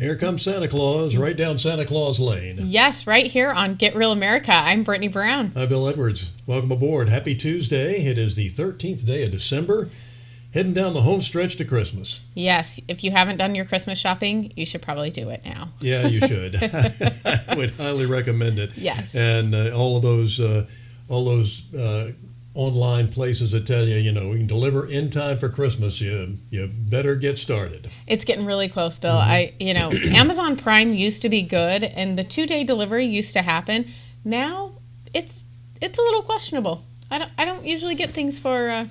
Here comes Santa Claus, right down Santa Claus Lane. Yes, right here on Get Real America. I'm Brittany Brown. I'm Bill Edwards. Welcome aboard. Happy Tuesday. It is the 13th day of December, heading down the home stretch to Christmas. Yes, if you haven't done your Christmas shopping, you should probably do it now. Yeah, you should. I would highly recommend it. Yes. And all those online places that tell you, we can deliver in time for Christmas, you better get started. It's getting really close, Bill. Amazon Prime used to be good, and the 2-day delivery used to happen. Now it's a little questionable. I don't usually get things for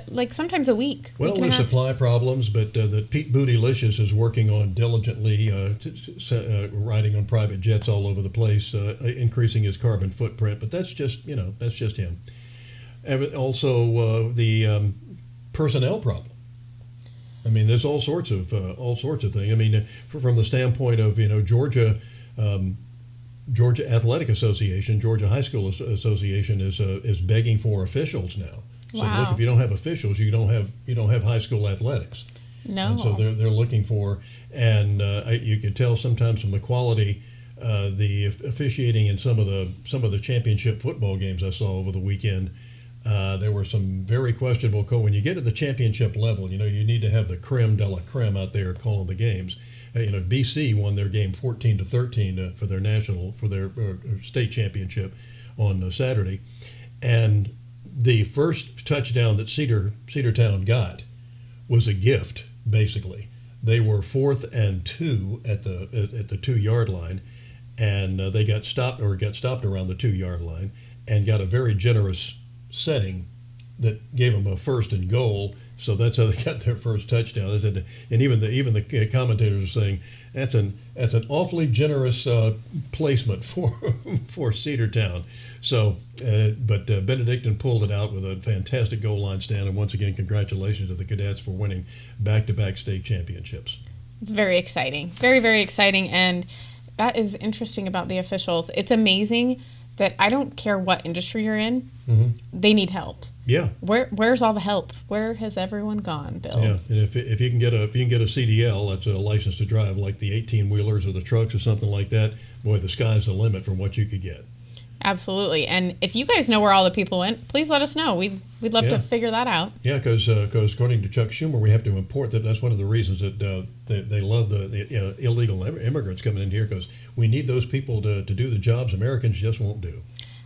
like sometimes a week. Well, with supply problems, but that Pete Bootylicious is working on diligently, riding on private jets all over the place, increasing his carbon footprint. But that's just him. And also the personnel problem. I mean, there's all sorts of things. I mean, from the standpoint of Georgia Athletic Association, Georgia High School Association is begging for officials now. So wow. Look, if you don't have officials, you don't have high school athletics. No. And so they're looking for, and you could tell sometimes from the quality, the officiating in some of the championship football games I saw over the weekend. There were some very questionable when you get to the championship level, you need to have the creme de la creme out there calling the games. BC won their game 14-13 for their state championship on Saturday, and the first touchdown that Cedartown got was a gift. Basically, they were 4th and 2 at the 2-yard line, and they got stopped around the 2-yard line, and got a very generous setting that gave them a 1st and goal. So that's how they got their first touchdown. They said, and even the commentators are saying that's an awfully generous placement for Cedartown. So, but Benedictine pulled it out with a fantastic goal line stand, and once again, congratulations to the Cadets for winning back-to-back state championships. It's very exciting, very, very exciting, and that is interesting about the officials. It's amazing that I don't care what industry you're in, they need help. Yeah. Where's all the help? Where has everyone gone, Bill? Yeah, and if you can get a CDL, that's a license to drive, like the 18-wheelers or the trucks or something like that. Boy, the sky's the limit from what you could get. Absolutely, and if you guys know where all the people went, please let us know. We'd love to figure that out. Yeah, because according to Chuck Schumer, we have to import that. That's one of the reasons that they love the illegal immigrants coming in here, because we need those people to do the jobs Americans just won't do.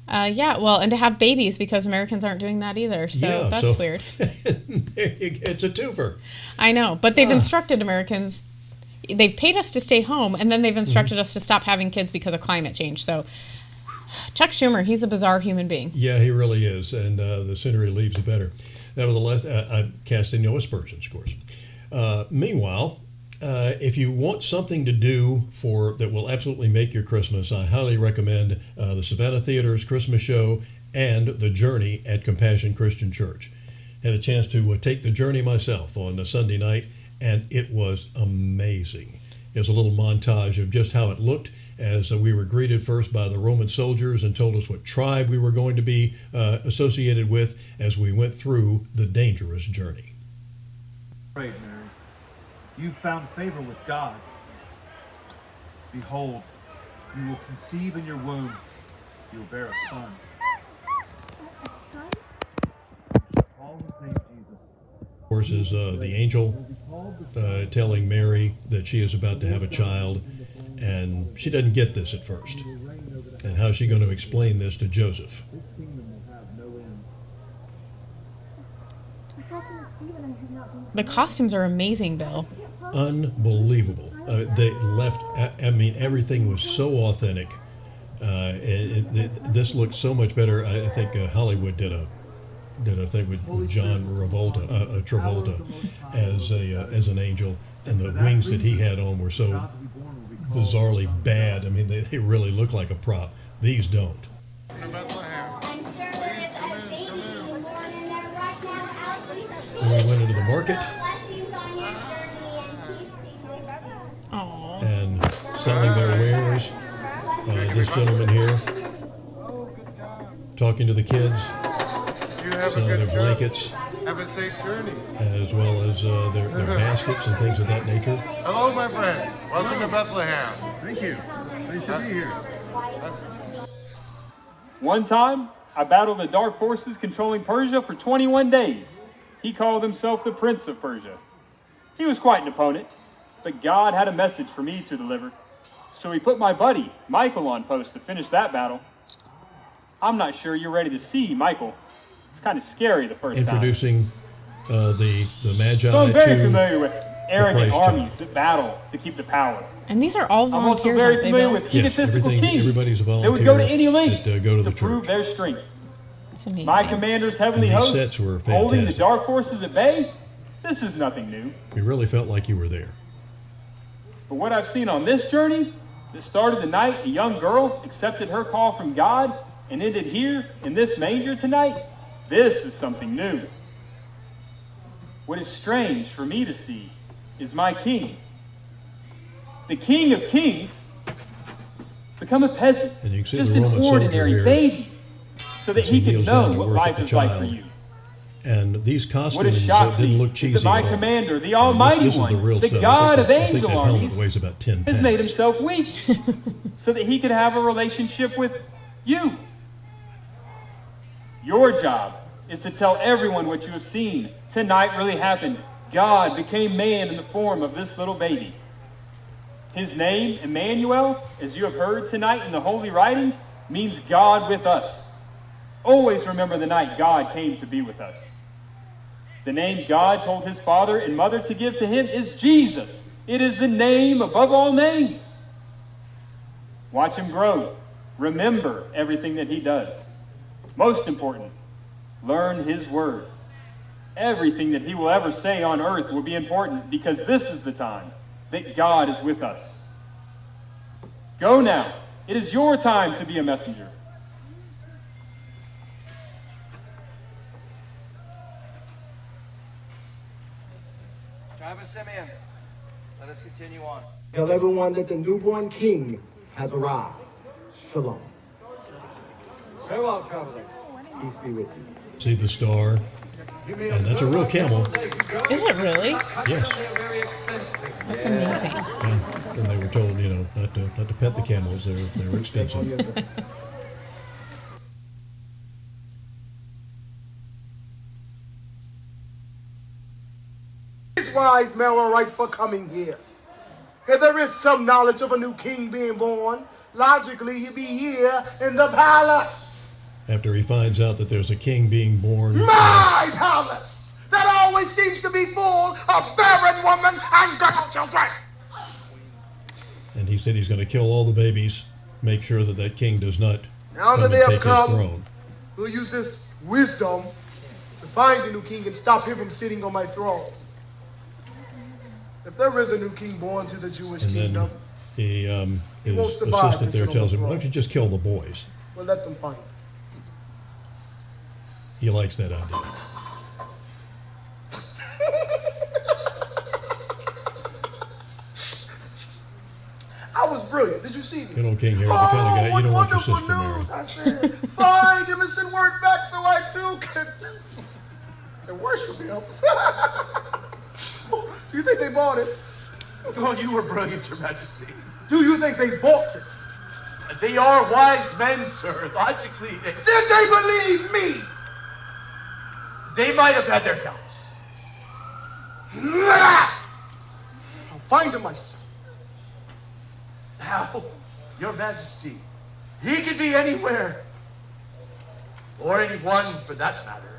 And to have babies, because Americans aren't doing that either. So that's weird. It's a twofer. I know, but they've instructed Americans. They've paid us to stay home, and then they've instructed us to stop having kids because of climate change. So Chuck Schumer, he's a bizarre human being. Yeah, he really is, and the sooner he leaves, the better. Nevertheless, I'm casting no aspersions, of course. Meanwhile, if you want something to do that will absolutely make your Christmas, I highly recommend the Savannah Theater's Christmas show and The Journey at Compassion Christian Church. Had a chance to take The Journey myself on a Sunday night, and it was amazing. There's a little montage of just how it looked as we were greeted first by the Roman soldiers and told us what tribe we were going to be associated with as we went through the dangerous journey. Pray, Mary. You found favor with God. Behold, you will conceive in your womb. You will bear a son. A son? Call his name Jesus. Of course, is the angel telling Mary that she is about to have a child, and she doesn't get this at first. And how is she going to explain this to Joseph? This kingdom will have no end. The costumes are amazing, Bill. Unbelievable. They left, everything was so authentic. This looked so much better. I think Hollywood did a thing with John Travolta as an angel, and the wings that he had on were so bizarrely bad. I mean, they really look like a prop. These don't. I'm sure there is a baby born in there right now out to the And we went into the market and selling their wares. This gentleman here talking to the kids, selling their blankets. Have a safe journey. as well as their baskets and things of that nature. Hello, my friend. Welcome to Bethlehem. Thank you. Nice to be here. One time, I battled the dark forces controlling Persia for 21 days. He called himself the Prince of Persia. He was quite an opponent, but God had a message for me to deliver. So he put my buddy, Michael, on post to finish that battle. I'm not sure you're ready to see Michael. It's kind of scary the first time. Introducing the Magi So I'm very to familiar with arrogant Christ armies child. that battle to keep the power. And these are all I'm also volunteers, very aren't they, familiar Bill? with Yes, egotistical kings everybody's a that would go to volunteer any length that go to the prove church. their strength. It's amazing. My commander's heavenly And these host, sets were holding the fantastic. dark forces at bay, this is nothing new. You really felt like you were there. But what I've seen on this journey, that started the night a young girl accepted her call from God and ended here in this manger tonight, this is something new. What is strange for me to see is my king, the King of Kings, become a peasant, And you can see just the an Roman soldier ordinary here baby, so that as he he could kneels know down to what worship life the is like for child. you. And these What costumes has shocked didn't me look is cheesy that my at all. commander, the And Almighty this is the One, real the stuff. God of I think angel that helmet armies, weighs about 10 has made pounds. himself weak so that he could have a relationship with you. Your job is to tell everyone what you have seen. Tonight really happened. God became man in the form of this little baby. His name, Emmanuel, as you have heard tonight in the Holy Writings, means God with us. Always remember the night God came to be with us. The name God told his father and mother to give to him is Jesus. It is the name above all names. Watch him grow. Remember everything that he does. Most important, learn his word. Everything that he will ever say on earth will be important because this is the time that God is with us. Go now. It is your time to be a messenger. Travis Simeon, let us continue on. Tell everyone that the newborn king has arrived. Shalom. Farewell, traveler. Peace be with you. See the star? And that's a real camel. Is it really? Yes. That's amazing. And they were told, not to pet the camels. They were expensive. These wise men were right for coming here. If there is some knowledge of a new king being born, logically he'd be here in the palace. After he finds out that there's a king being born. My palace! That always seems to be full of barren women and girl children. And he said he's going to kill all the babies, make sure that king does not Now come that and they have take his come, throne. we'll use this wisdom to find the new king and stop him from sitting on my throne. If there is a new king born to the Jewish And kingdom, then He won't his survive assistant to there sit on tells the him, why throne. don't you just kill the boys? we'll let them find him. He likes that idea. I was brilliant. Did you see me? You know, King Herod, the kind of guy you what don't want your wonderful sister married. news. I said, find him and send word back so I too can worship him. Do you think they bought it? Oh, you were brilliant, Your Majesty. Do you think they bought it? They are wise men, sir. Logically, Did they believe me? they might have had their doubts. I'll find him myself. Now, Your Majesty, he could be anywhere. Or anyone, for that matter.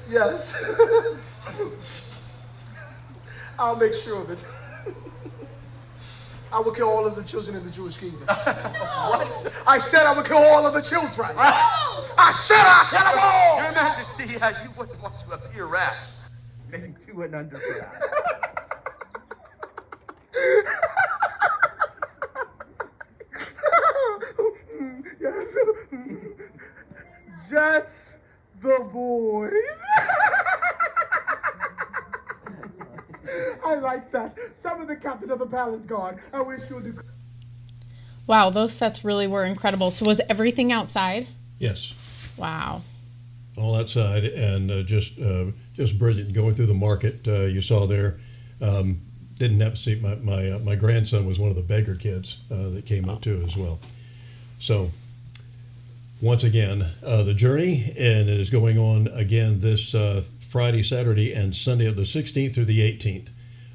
Yes. I'll make sure of it. I will kill all of the children in the Jewish kingdom. What? I said I would kill all of the children. I said I'll kill them all. Your Majesty, you wouldn't want to appear rash. Maybe 2 and under, perhaps. Yes. Just the boys. I like that. Summon the captain of the palace guard. I wish you would. Wow, those sets really were incredible. So was everything outside? Yes, Wow. all outside, and just brilliant. Going through the market, you saw there. Didn't have to see my grandson was one of the beggar kids that came up too as well. So once again, the journey, and it is going on again this Friday, Saturday, and Sunday of the 16th through the 18th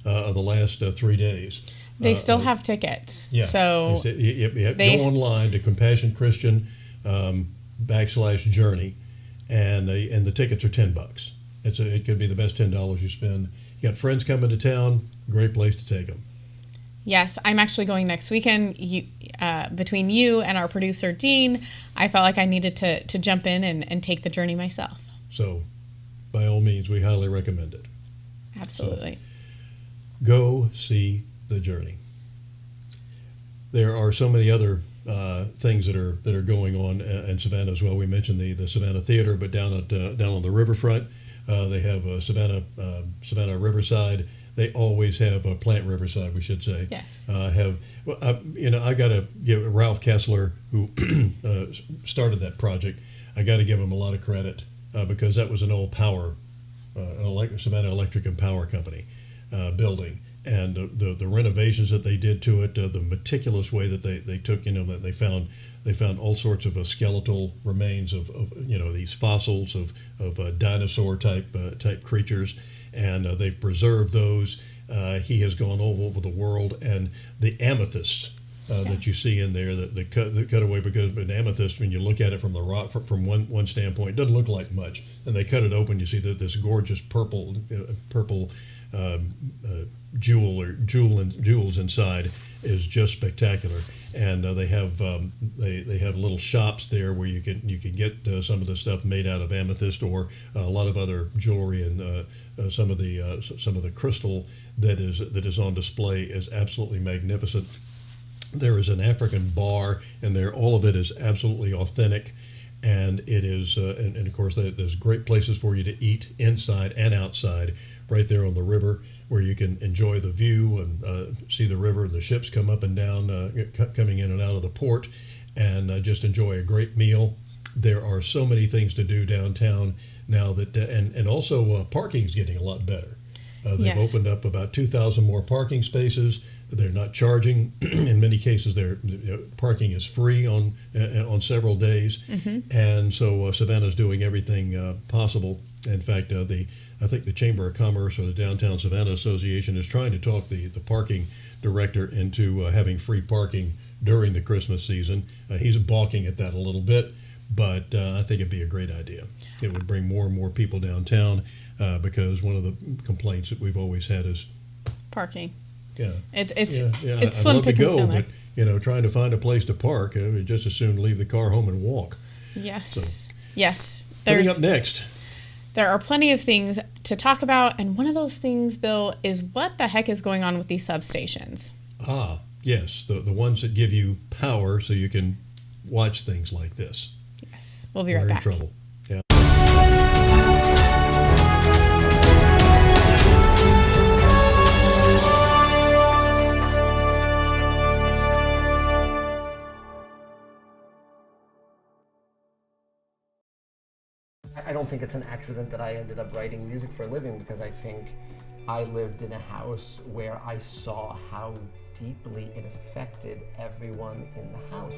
of the last 3 days. They still have tickets. Yeah. So you they- go online to Compassion Christian /journey, and the tickets are $10. It could be the best $10 you spend. You got friends coming to town, great place to take them. Yes, I'm actually going next weekend. Between you and our producer, Dean, I felt like I needed to jump in and take the journey myself. So, by all means, we highly recommend it. Absolutely. Go see the journey. There are so many other things that are going on in Savannah as well. We mentioned the Savannah Theater, but down on the riverfront, they have Savannah Riverside. They always have Plant Riverside, we should say. Yes. I got to give Ralph Kessler, who started that project, I got to give him a lot of credit because that was an old Savannah Electric and Power Company building. And the renovations that they did to it, the meticulous way that they took, that they found all sorts of skeletal remains of these fossils of dinosaur type creatures, and they've preserved those. He has gone all over the world, and the amethysts that you see in there, the cut away, because an amethyst, when you look at it from the rock from one standpoint, it doesn't look like much, and they cut it open, you see that this gorgeous purple jewels inside is just spectacular, and they have little shops there where you can get some of the stuff made out of amethyst or a lot of other jewelry, and some of the crystal that is on display is absolutely magnificent. There is an African bar, and there all of it is absolutely authentic. And it is, and of course, there's great places for you to eat inside and outside, right there on the river, where you can enjoy the view and see the river and the ships come up and down, coming in and out of the port, and just enjoy a great meal. There are so many things to do downtown now that, and also parking is getting a lot better. They've opened up about 2,000 more parking spaces. They're not charging. In many cases, parking is free on several days. Mm-hmm. And so Savannah's doing everything possible. In fact, I think the Chamber of Commerce or the Downtown Savannah Association is trying to talk the parking director into having free parking during the Christmas season. He's balking at that a little bit, but I think it'd be a great idea. It would bring more and more people downtown because one of the complaints that we've always had is parking. Yeah, it's I'd slim love to pickings go, down there. but trying to find a place to park, we'd just as soon leave the car home and walk. Yes, so, yes. Coming up next, there are plenty of things to talk about, and one of those things, Bill, is what the heck is going on with these substations? Ah, yes, the ones that give you power so you can watch things like this. Yes, we'll be right back. We're in trouble. Yeah. I don't think it's an accident that I ended up writing music for a living, because I think I lived in a house where I saw how deeply it affected everyone in the house.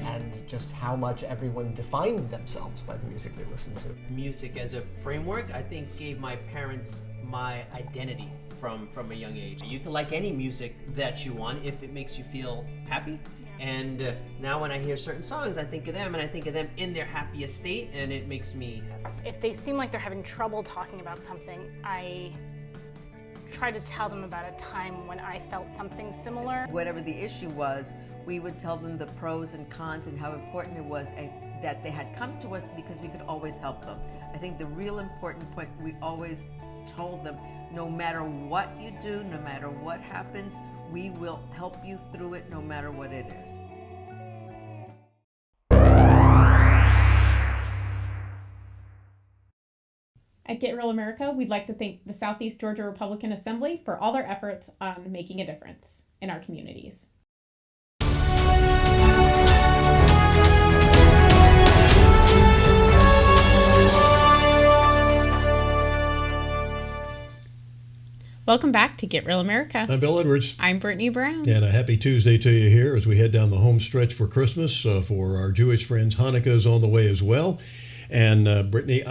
And just how much everyone defined themselves by the music they listened to. Music as a framework, I think, gave my parents my identity from a young age. You can like any music that you want if it makes you feel happy. And now when I hear certain songs, I think of them, and I think of them in their happiest state, and it makes me happy. If they seem like they're having trouble talking about something, I try to tell them about a time when I felt something similar. Whatever the issue was, we would tell them the pros and cons and how important it was that they had come to us because we could always help them. I think the real important point, we always told them, no matter what you do, no matter what happens, we will help you through it no matter what it is. At Get Real America, we'd like to thank the Southeast Georgia Republican Assembly for all their efforts on making a difference in our communities. Welcome back to Get Real America. I'm Bill Edwards. I'm Brittany Brown. And a happy Tuesday to you here as we head down the home stretch for Christmas. For our Jewish friends, Hanukkah is on the way as well. And Brittany,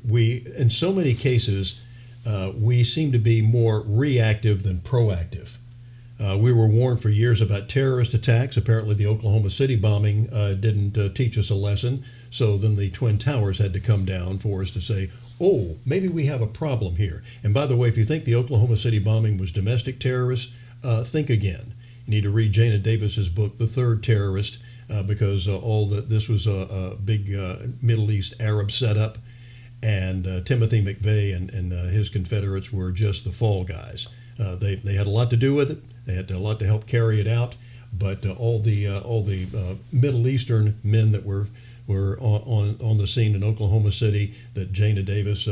we in so many cases, we seem to be more reactive than proactive. We were warned for years about terrorist attacks. Apparently the Oklahoma City bombing didn't teach us a lesson. So then the Twin Towers had to come down for us to say, oh, maybe we have a problem here. And by the way, if you think the Oklahoma City bombing was domestic terrorists, think again. You need to read Jana Davis's book, The Third Terrorist, because this was a big Middle East Arab setup, and Timothy McVeigh and his Confederates were just the fall guys. They had a lot to do with it. They had a lot to help carry it out. But all the Middle Eastern men that were on the scene in Oklahoma City that Jana Davis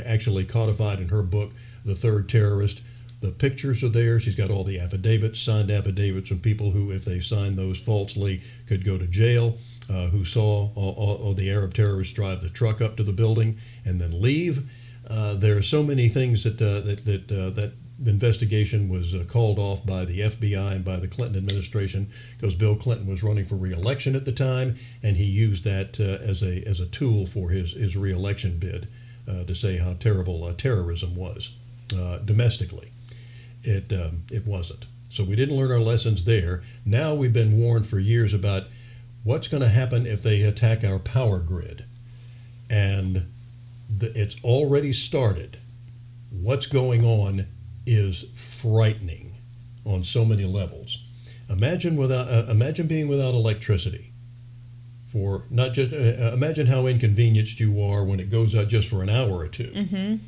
actually codified in her book, The Third Terrorist. The pictures are there. She's got all the affidavits, signed affidavits from people who, if they signed those falsely, could go to jail, who saw all the Arab terrorists drive the truck up to the building and then leave. There are so many things that investigation was called off by the FBI and by the Clinton administration because Bill Clinton was running for re-election at the time, and he used that as a tool for his re-election bid to say how terrible terrorism was domestically. It wasn't. So we didn't learn our lessons there. Now we've been warned for years about what's going to happen if they attack our power grid, and it's already started. What's going on is frightening on so many levels. Imagine being without electricity for not just imagine how inconvenienced you are when it goes out just for an hour or two,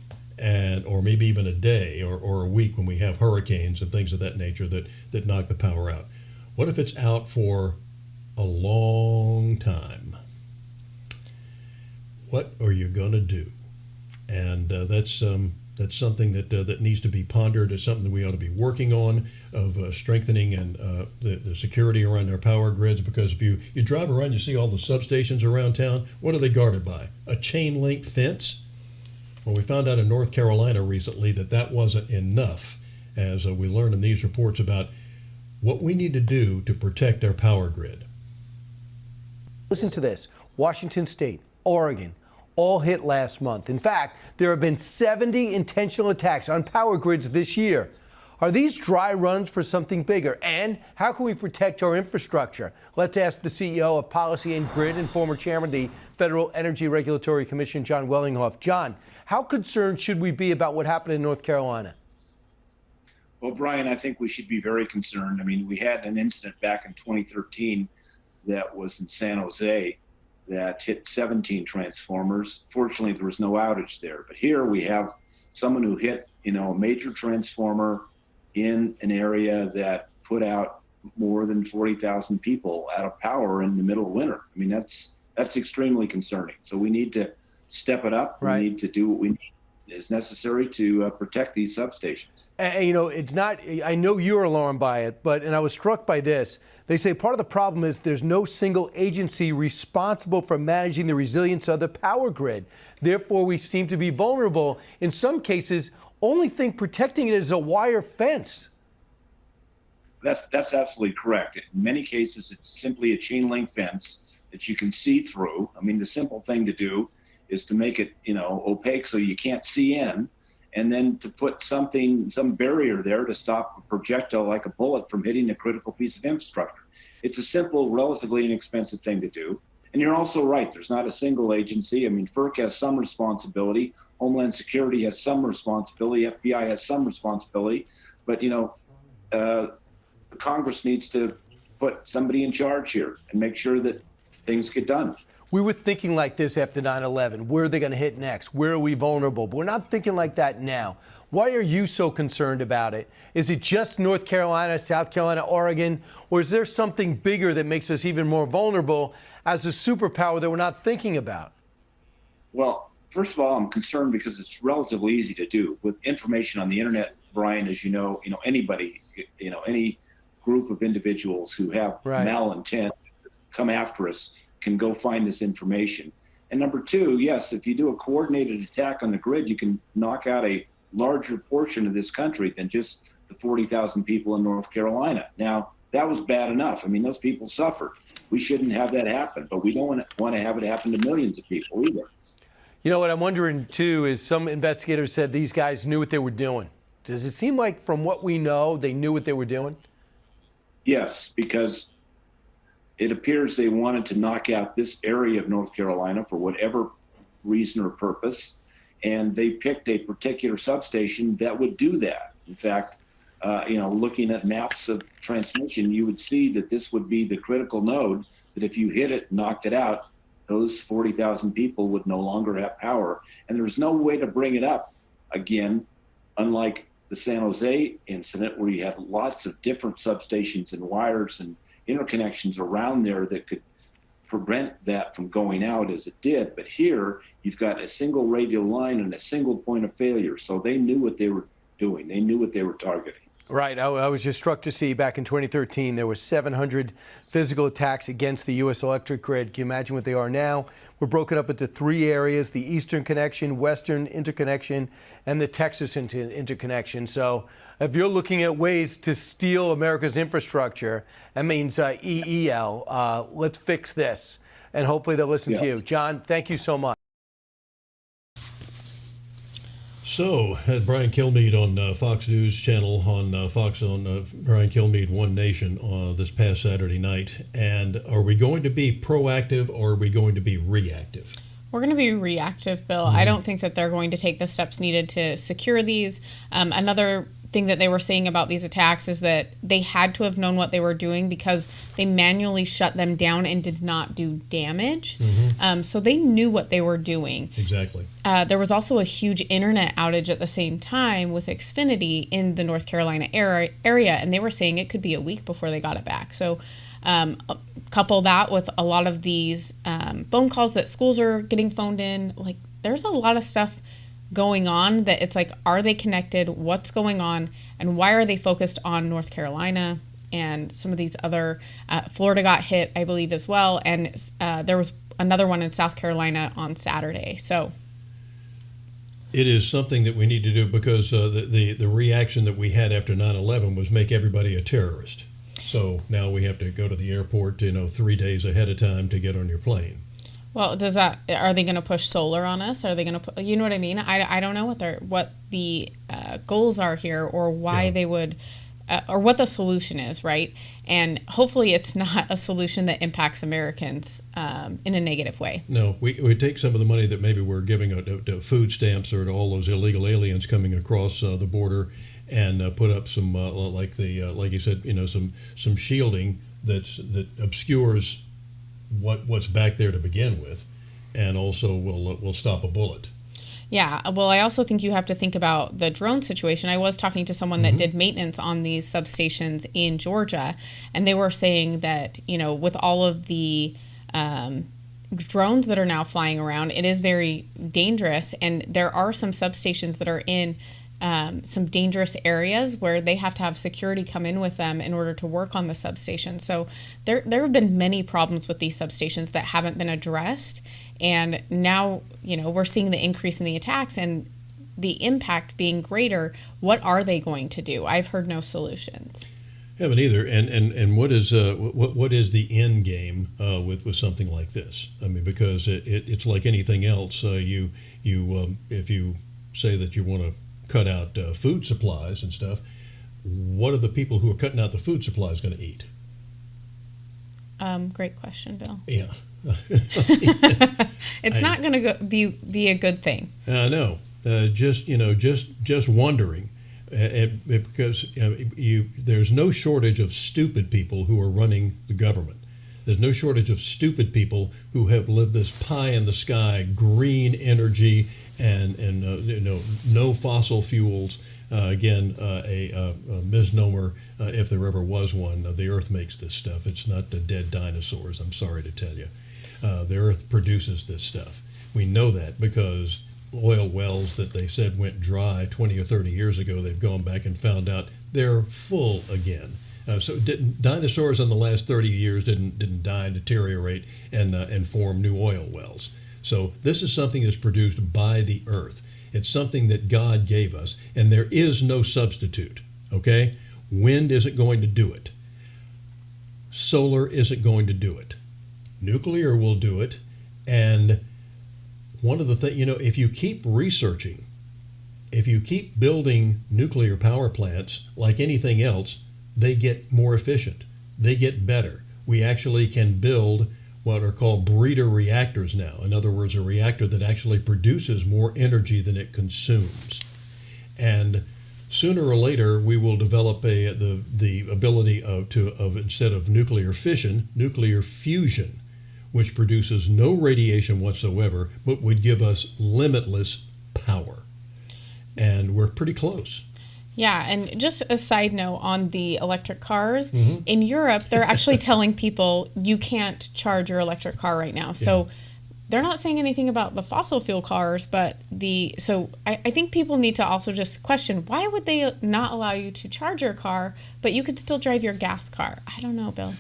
or maybe even a day or a week when we have hurricanes and things of that nature that knock the power out. What if it's out for a long time? What are you going to do? And that's something that needs to be pondered. It's something that we ought to be working on, of strengthening and the security around our power grids. Because if you drive around, you see all the substations around town. What are they guarded by? A chain link fence? Well, we found out in North Carolina recently that wasn't enough, as we learned in these reports about what we need to do to protect our power grid. Listen to this. Washington State, Oregon, all hit last month. In fact, there have been 70 intentional attacks on power grids this year. Are these dry runs for something bigger? And how can we protect our infrastructure? Let's ask the CEO of Policy and Grid and former chairman of the Federal Energy Regulatory Commission, John Wellinghoff. John, how concerned should we be about what happened in North Carolina? Well, Brian, I think we should be very concerned. I mean, we had an incident back in 2013 that was in San Jose that hit 17 transformers. Fortunately, there was no outage there. But here we have someone who hit, a major transformer in an area that put out more than 40,000 people out of power in the middle of winter. I mean, that's extremely concerning. So we need to step it up. Right. We need to do what we need is necessary to protect these substations. It's not, I know you're alarmed by it, and I was struck by this. They say part of the problem is there's no single agency responsible for managing the resilience of the power grid. Therefore, we seem to be vulnerable. In some cases, only thing protecting it is a wire fence. That's absolutely correct. In many cases, it's simply a chain link fence that you can see through. I mean, the simple thing to do is to make it, opaque so you can't see in, and then to put some barrier there to stop a projectile like a bullet from hitting a critical piece of infrastructure. It's a simple, relatively inexpensive thing to do. And you're also right, there's not a single agency. I mean, FERC has some responsibility, Homeland Security has some responsibility, FBI has some responsibility, but Congress needs to put somebody in charge here and make sure that things get done. We were thinking like this after 9/11. Where are they going to hit next? Where are we vulnerable? But we're not thinking like that now. Why are you so concerned about it? Is it just North Carolina, South Carolina, Oregon? Or is there something bigger that makes us even more vulnerable as a superpower that we're not thinking about? Well, first of all, I'm concerned because it's relatively easy to do with information on the internet. Brian, as you know, anybody, any group of individuals who have malintent come after us can go find this information. And number two, yes, if you do a coordinated attack on the grid, you can knock out a larger portion of this country than just the 40,000 people in North Carolina. Now, that was bad enough. I mean, those people suffered. We shouldn't have that happen, but we don't want to have it happen to millions of people either. You know what I'm wondering too is some investigators said these guys knew what they were doing. Does it seem like from what we know, they knew what they were doing? Yes, because it appears they wanted to knock out this area of North Carolina for whatever reason or purpose, and they picked a particular substation that would do that. In fact, looking at maps of transmission, you would see that this would be the critical node that if you hit it, knocked it out, those 40,000 people would no longer have power. And there's no way to bring it up again, unlike the San Jose incident where you had lots of different substations and wires and interconnections around there that could prevent that from going out as it did. But here you've got a single radial line and a single point of failure. So they knew what they were doing. They knew what they were targeting. Right. I was just struck to see back in 2013, there were 700 physical attacks against the U.S. electric grid. Can you imagine what they are now? We're broken up into three areas: the Eastern Connection, Western Interconnection, and the Texas Interconnection. So if you're looking at ways to steal America's infrastructure, that means EEL. Let's fix this. And hopefully they'll listen to you. John, thank you so much. So, had Brian Kilmeade on Fox News Channel on Brian Kilmeade One Nation this past Saturday night. And are we going to be proactive or are we going to be reactive? We're going to be reactive, Bill. I don't think that they're going to take the steps needed to secure these. Another thing that they were saying about these attacks is that they had to have known what they were doing because they manually shut them down and did not do damage. So they knew what they were doing. Exactly. There was also a huge internet outage at the same time with Xfinity in the North Carolina area, and they were saying it could be a week before they got it back. So couple that with a lot of these phone calls that schools are getting phoned in. Like, there's a lot of stuff going on that it's like, are they connected? What's going on? And why are they focused on North Carolina and some of these other? Florida got hit, I believe, as well. And there was another one in South Carolina on Saturday. So it is something that we need to do because the reaction that we had after 9/11 was make everybody a terrorist. So now we have to go to the airport, 3 days ahead of time to get on your plane. Well, are they going to push solar on us? Are they going to, you know what I mean? I don't know what the goals are here or why they would, or what the solution is, right? And hopefully it's not a solution that impacts Americans in a negative way. No, we take some of the money that maybe we're giving to food stamps or to all those illegal aliens coming across the border and put up some, like you said, some shielding that obscures what's back there to begin with, and also will stop a bullet. Yeah, well, I also think you have to think about the drone situation. I was talking to someone that did maintenance on these substations in Georgia, and they were saying that, with all of the drones that are now flying around, it is very dangerous, and there are some substations that are in some dangerous areas where they have to have security come in with them in order to work on the substation. So there have been many problems with these substations that haven't been addressed. And now, we're seeing the increase in the attacks and the impact being greater. What are they going to do? I've heard no solutions. Haven't either. And what is the end game with something like this? I mean, because it's like anything else. If you say that you want to cut out food supplies and stuff, what are the people who are cutting out the food supplies going to eat? Great question, Bill. Yeah. It's not going to be a good thing. I know. Just wondering, because there's no shortage of stupid people who are running the government. There's no shortage of stupid people who have lived this pie in the sky, green energy, and no fossil fuels. Again, a misnomer, if there ever was one. The Earth makes this stuff. It's not the dead dinosaurs, I'm sorry to tell you. The Earth produces this stuff. We know that because oil wells that they said went dry 20 or 30 years ago, they've gone back and found out they're full again. Dinosaurs in the last 30 years didn't die and deteriorate and form new oil wells. So this is something that's produced by the earth. It's something that God gave us, and there is no substitute, okay? Wind isn't going to do it. Solar isn't going to do it. Nuclear will do it, and one of the things, if you keep researching, if you keep building nuclear power plants like anything else, they get more efficient. They get better. We actually can build what are called breeder reactors now. In other words, a reactor that actually produces more energy than it consumes. And sooner or later, we will develop the ability of instead of nuclear fission, nuclear fusion, which produces no radiation whatsoever, but would give us limitless power. And we're pretty close. Yeah, and just a side note on the electric cars, in Europe, they're actually telling people you can't charge your electric car right now. So they're not saying anything about the fossil fuel cars, but I think people need to also just question, why would they not allow you to charge your car, but you could still drive your gas car? I don't know, Bill.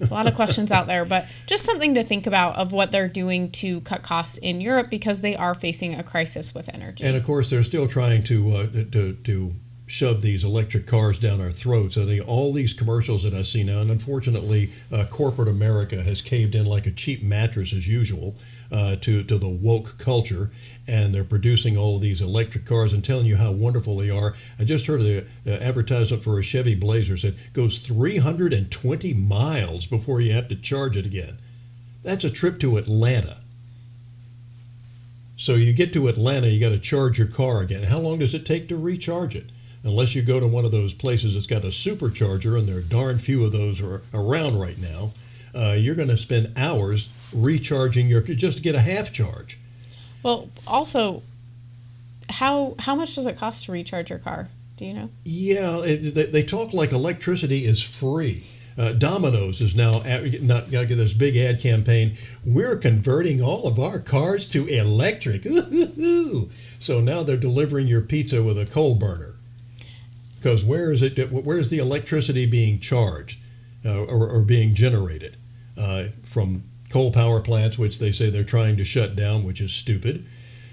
A lot of questions out there, but just something to think about of what they're doing to cut costs in Europe because they are facing a crisis with energy. And of course, they're still trying to shove these electric cars down our throats. I think all these commercials that I see now, and unfortunately, corporate America has caved in like a cheap mattress as usual to the woke culture, and they're producing all of these electric cars and telling you how wonderful they are. I just heard the advertisement for a Chevy Blazer said goes 320 miles before you have to charge it again. That's a trip to Atlanta. So you get to Atlanta, you got to charge your car again. How long does it take to recharge it? Unless you go to one of those places that's got a supercharger, and there are darn few of those are around right now, you're going to spend hours recharging just to get a half charge. Well, also, how much does it cost to recharge your car? Do you know? Yeah, they talk like electricity is free. Domino's is now not got this big ad campaign. We're converting all of our cars to electric. Ooh. So now they're delivering your pizza with a coal burner. Because where's the electricity being charged or being generated? From coal power plants, which they say they're trying to shut down, which is stupid.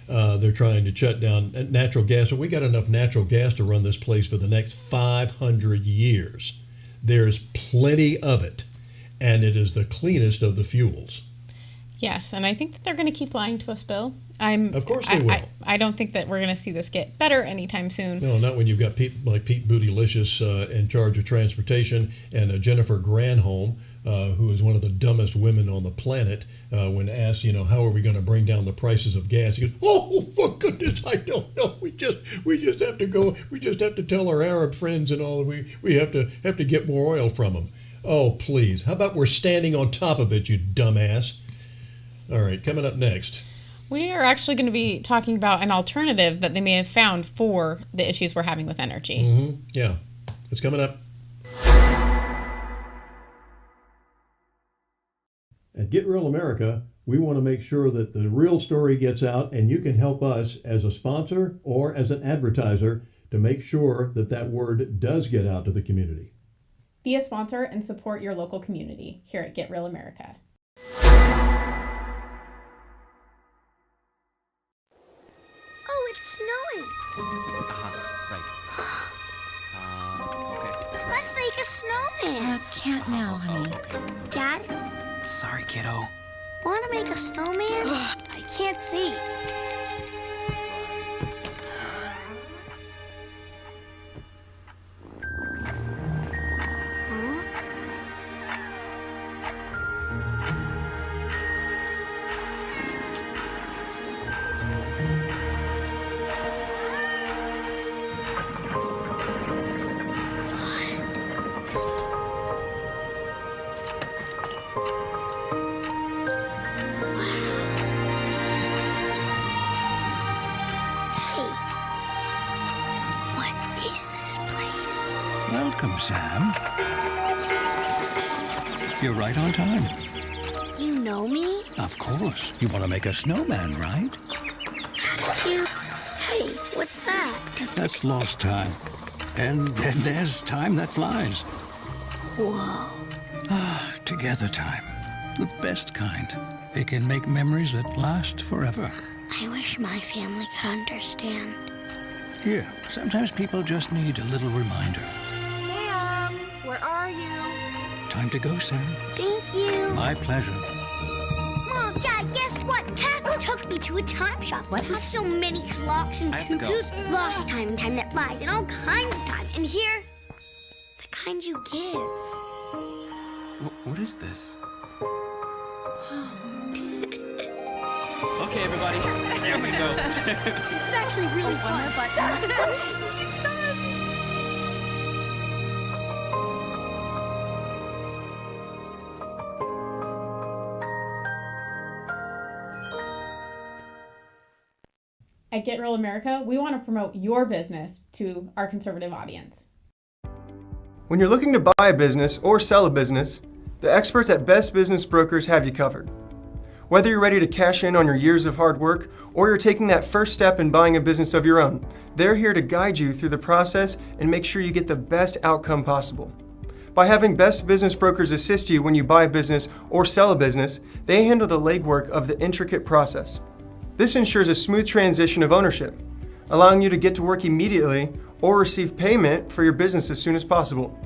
They're trying to shut down natural gas. But we got enough natural gas to run this place for the next 500 years. There's plenty of it, and it is the cleanest of the fuels. Yes, and I think that they're going to keep lying to us, Bill. Of course they will. I don't think that we're going to see this get better anytime soon. No, not when you've got people like Pete Bootylicious in charge of transportation and Jennifer Granholm, who is one of the dumbest women on the planet. When asked, how are we going to bring down the prices of gas, he goes, "Oh, for goodness, I don't know. We just have to go. We just have to tell our Arab friends and all. We have to get more oil from them. Oh, please. How about we're standing on top of it, you dumbass." All right, coming up next. We are actually going to be talking about an alternative that they may have found for the issues we're having with energy. Mm-hmm. Yeah, it's coming up. At Get Real America, we want to make sure that the real story gets out, and you can help us as a sponsor or as an advertiser to make sure that word does get out to the community. Be a sponsor and support your local community here at Get Real America. Oh, it's snowing. Right. Okay. Let's make a snowman. Can't now, honey. Okay. Dad? Sorry, kiddo. Want to make a snowman? I can't see. Welcome, Sam. You're right on time. You know me? Of course. You want to make a snowman, right? How did you? Hey, what's that? That's lost time. And then there's time that flies. Whoa. Ah, together time. The best kind. It can make memories that last forever. I wish my family could understand. Here, sometimes people just need a little reminder. Ma'am, where are you? Time to go, Sam. Thank you. My pleasure. Mom, Dad, guess what? Cats took me to a time shop. What? Have so many clocks and I have to go. cuckoos, lost time and time that flies, and all kinds of time. And here, the kind you give. What is this? Okay, everybody. There we go. This is actually really fun, but it's done. At Get Real America, we want to promote your business to our conservative audience. When you're looking to buy a business or sell a business, the experts at Best Business Brokers have you covered. Whether you're ready to cash in on your years of hard work or you're taking that first step in buying a business of your own, they're here to guide you through the process and make sure you get the best outcome possible. By having Best Business Brokers assist you when you buy a business or sell a business, they handle the legwork of the intricate process. This ensures a smooth transition of ownership, allowing you to get to work immediately or receive payment for your business as soon as possible.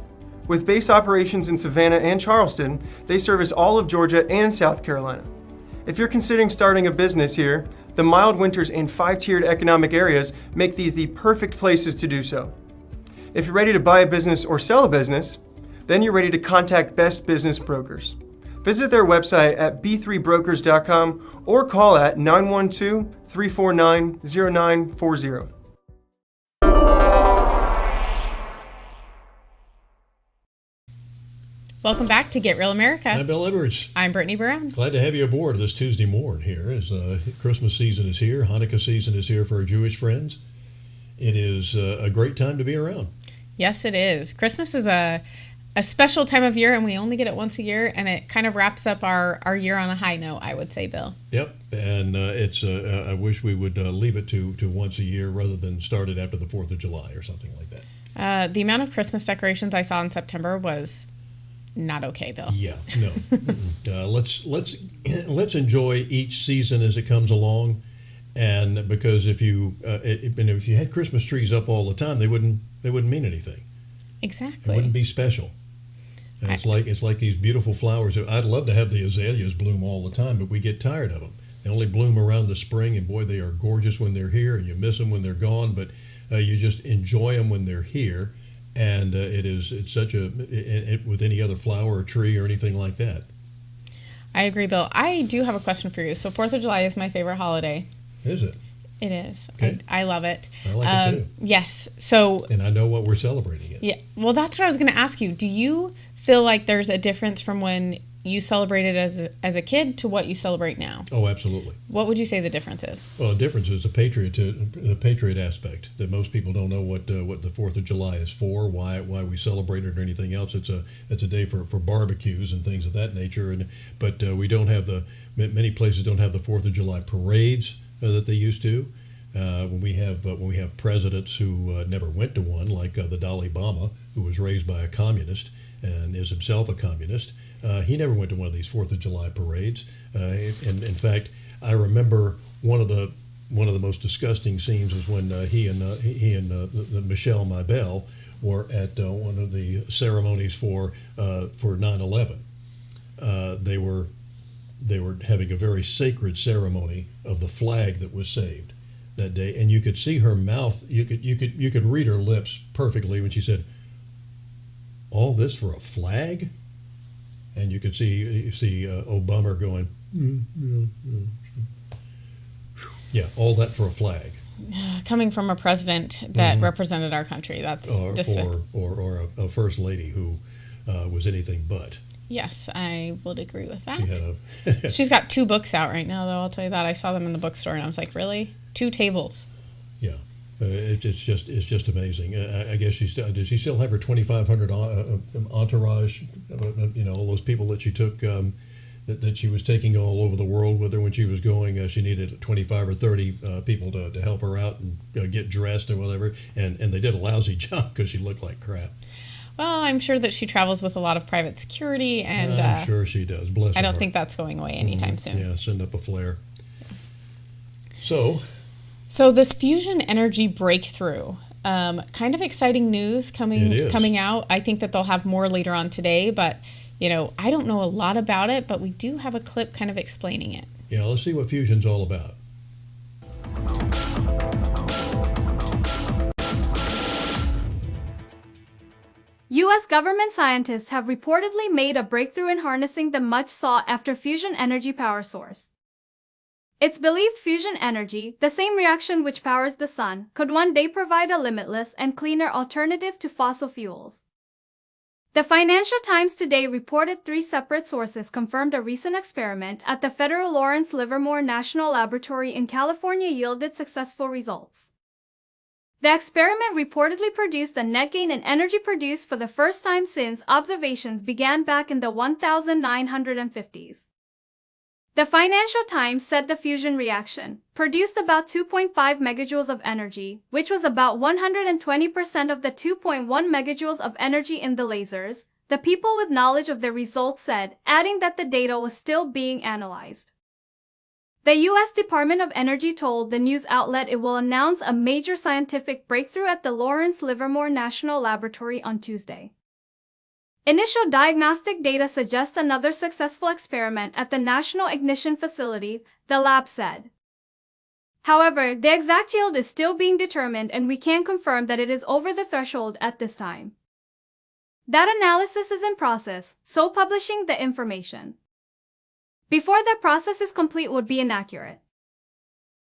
With base operations in Savannah and Charleston, they service all of Georgia and South Carolina. If you're considering starting a business here, the mild winters and 5-tiered economic areas make these the perfect places to do so. If you're ready to buy a business or sell a business, then you're ready to contact Best Business Brokers. Visit their website at b3brokers.com or call at 912-349-0940. Welcome back to Get Real America. I'm Bill Edwards. I'm Brittany Brown. Glad to have you aboard this Tuesday morning here as Christmas season is here. Hanukkah season is here for our Jewish friends. It is a great time to be around. Yes, it is. Christmas is a special time of year, and we only get it once a year, and it kind of wraps up our year on a high note, I would say, Bill. Yep, and it's I wish we would leave it to once a year rather than start it after the 4th of July or something like that. The amount of Christmas decorations I saw in September was not okay, Bill. Yeah, no. Let's enjoy each season as it comes along, and because if you had Christmas trees up all the time, they wouldn't mean anything. Exactly. It wouldn't be special. And it's like these beautiful flowers. I'd love to have the azaleas bloom all the time, but we get tired of them. They only bloom around the spring, and boy, they are gorgeous when they're here, and you miss them when they're gone. But you just enjoy them when they're here. And it's such with any other flower or tree or anything like that. I agree, Bill. I do have a question for you. So 4th of July is my favorite holiday. Is it? It is. Okay. I love it. I like it too. Yes. So. And I know what we're celebrating it. Yeah. Well, that's what I was going to ask you. Do you feel like there's a difference from when you celebrated as a kid to what you celebrate now? Oh, absolutely. What would you say the difference is? Well, the difference is the patriot aspect. That most people don't know what the 4th of July is for, why we celebrate it or anything else. It's a day for barbecues and things of that nature. But we don't have many places don't have the 4th of July parades that they used to. When we have presidents who never went to one, like the Dalai Lama, who was raised by a communist and is himself a communist. He never went to one of these 4th of July parades. And in fact, I remember one of the most disgusting scenes was when he and Michelle Maybell were at one of the ceremonies for 9/11. They were having a very sacred ceremony of the flag that was saved that day, and you could see her mouth. You could read her lips perfectly when she said, "All this for a flag?" And you could see Obama going, yeah, all that for a flag. Coming from a president that represented our country, that's or a first lady who was anything but. Yes, I would agree with that. She's got 2 books out right now, though. I'll tell you that. I saw them in the bookstore, and I was like, really? 2 tables? Yeah, it's just amazing. I guess does she still have her 2,500 entourage? All those people that she took that she was taking all over the world with her when she was going. She needed 25 or 30 people to help her out and get dressed or whatever, and they did a lousy job because she looked like crap. Well, I'm sure that she travels with a lot of private security, and I'm sure she does. Bless her I don't heart. think that's going away anytime soon. Yeah, send up a flare. So this fusion energy breakthrough, kind of exciting news coming out. I think that they'll have more later on today, but I don't know a lot about it, but we do have a clip kind of explaining it. Yeah, let's see what fusion's all about. U.S. government scientists have reportedly made a breakthrough in harnessing the much sought-after fusion energy power source. It's believed fusion energy, the same reaction which powers the sun, could one day provide a limitless and cleaner alternative to fossil fuels. The Financial Times today reported 3 separate sources confirmed a recent experiment at the Federal Lawrence Livermore National Laboratory in California yielded successful results. The experiment reportedly produced a net gain in energy produced for the first time since observations began back in the 1950s. The Financial Times said the fusion reaction produced about 2.5 megajoules of energy, which was about 120% of the 2.1 megajoules of energy in the lasers, the people with knowledge of the results said, adding that the data was still being analyzed. The U.S. Department of Energy told the news outlet it will announce a major scientific breakthrough at the Lawrence Livermore National Laboratory on Tuesday. Initial diagnostic data suggests another successful experiment at the National Ignition Facility, the lab said. However, the exact yield is still being determined and we can't confirm that it is over the threshold at this time. That analysis is in process, so publishing the information before the process is complete would be inaccurate.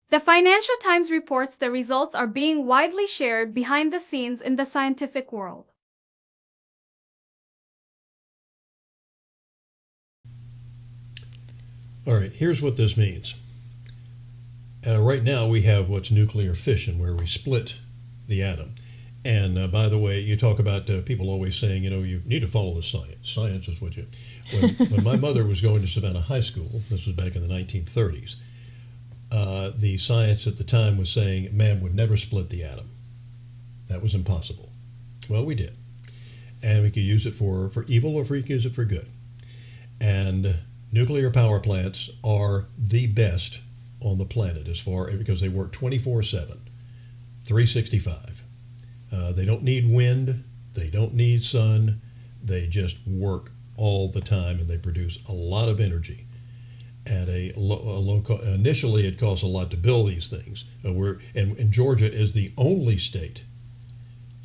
The Financial Times reports the results are being widely shared behind the scenes in the scientific world. All right, here's what this means. Right now we have what's nuclear fission, where we split the atom. And by the way, you talk about people always saying, you need to follow the science. Science is what you... When my mother was going to Savannah High School, this was back in the 1930s, the science at the time was saying man would never split the atom. That was impossible. Well, we did. And we could use it for evil or we could use it for good. And nuclear power plants are the best on the planet because they work 24/7, 365. They don't need wind, they don't need sun, they just work all the time, and they produce a lot of energy at a low cost. Initially, it costs a lot to build these things. And Georgia is the only state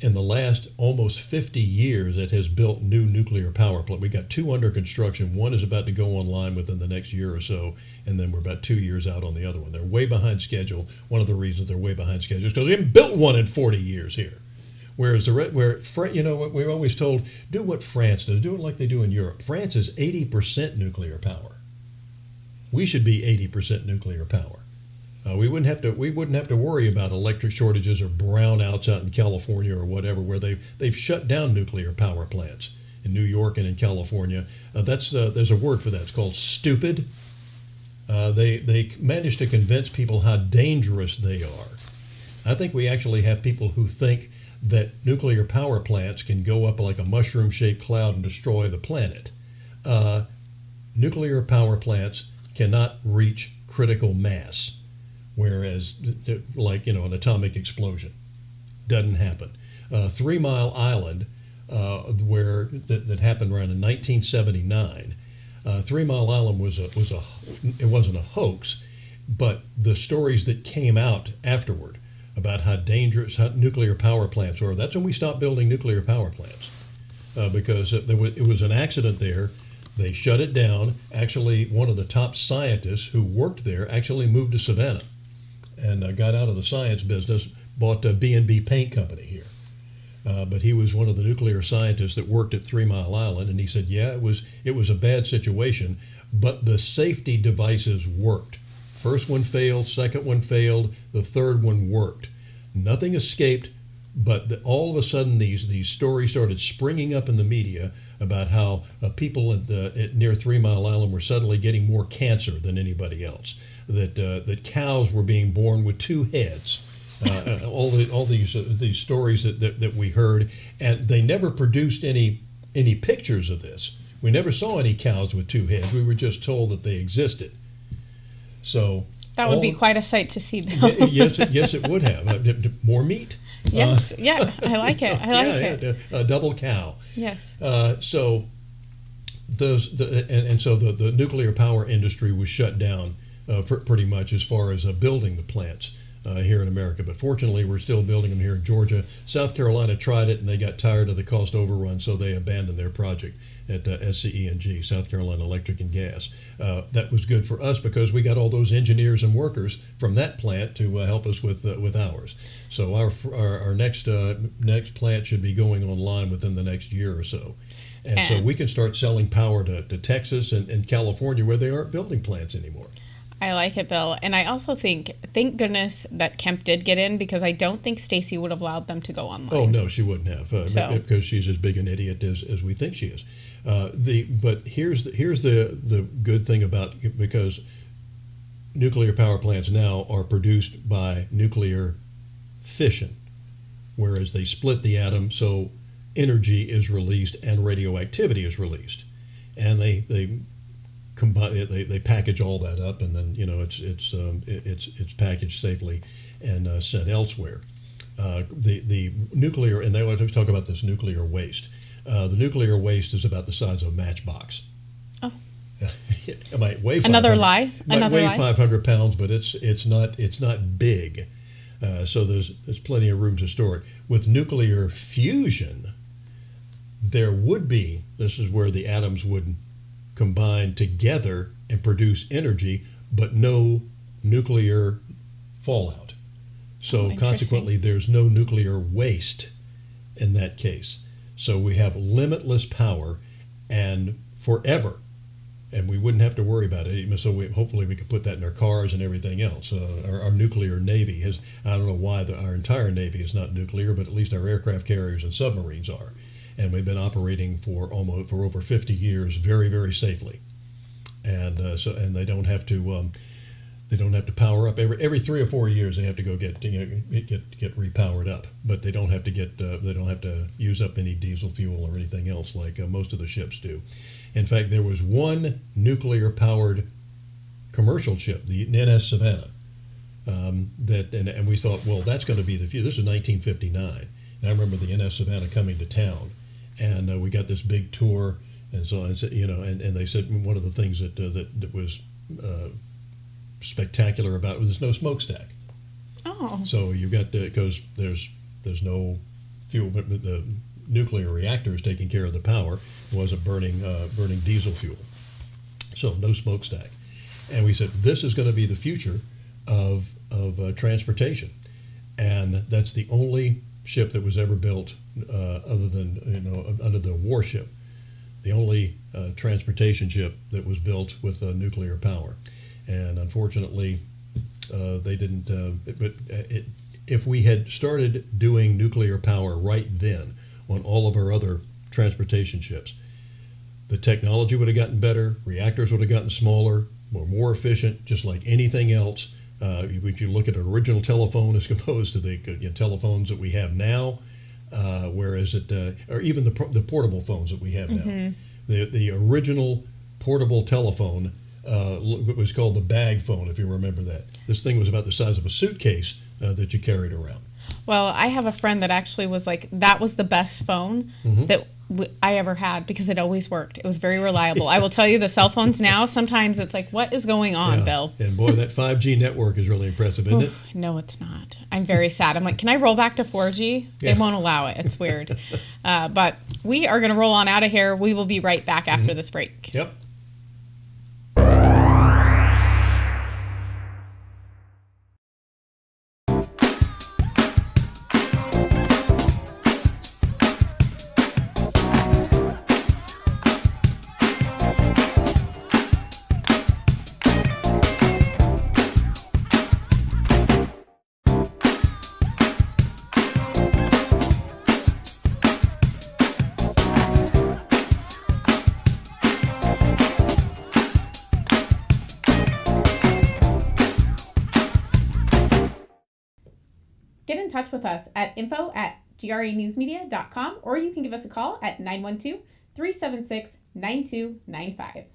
in the last almost 50 years that has built new nuclear power plant. We got 2 under construction. One is about to go online within the next year or so, and then we're about 2 years out on the other one. They're way behind schedule. One of the reasons they're way behind schedule is because they haven't built one in 40 years here. Whereas we're always told, do what France does, do it like they do in Europe. France is 80% nuclear power. We should be 80% nuclear power. We wouldn't have to worry about electric shortages or brownouts out in California or whatever, where they've shut down nuclear power plants in New York and in California. There's a word for that. It's called stupid. They managed to convince people how dangerous they are. I think we actually have people who think that nuclear power plants can go up like a mushroom-shaped cloud and destroy the planet. Nuclear power plants cannot reach critical mass, whereas, like, an atomic explosion doesn't happen. 3 Mile Island, that happened around in 1979. 3 Mile Island it wasn't a hoax, but the stories that came out afterward about how dangerous nuclear power plants are. That's when we stopped building nuclear power plants, because it was an accident there. They shut it down. Actually, one of the top scientists who worked there actually moved to Savannah and got out of the science business, bought a B&B paint company here. But he was one of the nuclear scientists that worked at 3 Mile Island, and he said, yeah, it was a bad situation, but the safety devices worked. First one failed, second one failed, the third one worked. Nothing escaped But all of a sudden, these stories started springing up in the media about how people at near 3 Mile Island were suddenly getting more cancer than anybody else. That cows were being born with 2 heads. All these stories that we heard, and they never produced any pictures of this. We never saw any cows with 2 heads. We were just told that they existed. So that would be quite a sight to see, Bill. yes, it would have. More meat. Yes, I like it. I like it. A double cow. Yes. So the nuclear power industry was shut down pretty much as far as building the plants here in America. But fortunately, we're still building them here in Georgia. South Carolina tried it, and they got tired of the cost overrun, so they abandoned their project at SCE&G, South Carolina Electric and Gas. That was good for us because we got all those engineers and workers from that plant to help us with ours. So our next plant should be going online within the next year or so. And so we can start selling power to Texas and California where they aren't building plants anymore. I like it, Bill. And I also thank goodness that Kemp did get in, because I don't think Stacey would have allowed them to go online. Oh, no, she wouldn't have, because she's as big an idiot as we think she is. But here's the good thing about, because nuclear power plants now are produced by nuclear fission, whereas they split the atom, so energy is released and radioactivity is released, and they combine, they package all that up, and then it's packaged safely and sent elsewhere. The nuclear, and they always talk about this nuclear waste. The nuclear waste is about the size of a matchbox. Oh. It might weigh 500, another lie. Might weigh 500 pounds, but it's not big. So there's plenty of room to store it. With nuclear fusion, there would be, this is where the atoms would combine together and produce energy, but no nuclear fallout. So consequently, there's no nuclear waste in that case. So we have limitless power and forever, and we wouldn't have to worry about it. So hopefully we could put that in our cars and everything else. Our nuclear Navy has, I don't know why our entire Navy is not nuclear, but at least our aircraft carriers and submarines are. And we've been operating for over 50 years very, very safely. And they don't have to power up every 3 or 4 years. They have to go get repowered up, but they don't have to use up any diesel fuel or anything else like most of the ships do. In fact, there was one nuclear powered commercial ship, the NS Savannah, and we thought, well, that's going to be the future. This is 1959, and I remember the NS Savannah coming to town, and we got this big tour, and so on, and they said one of the things that was spectacular about it was there's no smokestack. Oh. So you got because there's no fuel, but the nuclear reactor is taking care of the power. It wasn't burning diesel fuel, so no smokestack. And we said this is going to be the future of transportation, and that's the only ship that was ever built other than under the warship, the only transportation ship that was built with nuclear power. And unfortunately, they didn't. If we had started doing nuclear power right then on all of our other transportation ships, the technology would have gotten better. Reactors would have gotten smaller, more efficient, just like anything else. If you look at an original telephone as opposed to the telephones that we have now, whereas or even the portable phones that we have now, the original portable telephone. It was called the bag phone, if you remember that. This thing was about the size of a suitcase that you carried around. Well, I have a friend that actually was like, that was the best phone that I ever had because it always worked. It was very reliable. I will tell you, the cell phones now, sometimes it's like, what is going on, Bill? And boy, that 5G network is really impressive, isn't it? No, it's not. I'm very sad. I'm like, can I roll back to 4G? They won't allow it. It's weird. But we are going to roll on out of here. We will be right back after this break. Yep. get in touch with us at info@granewsmedia.com, or you can give us a call at 912-376-9295.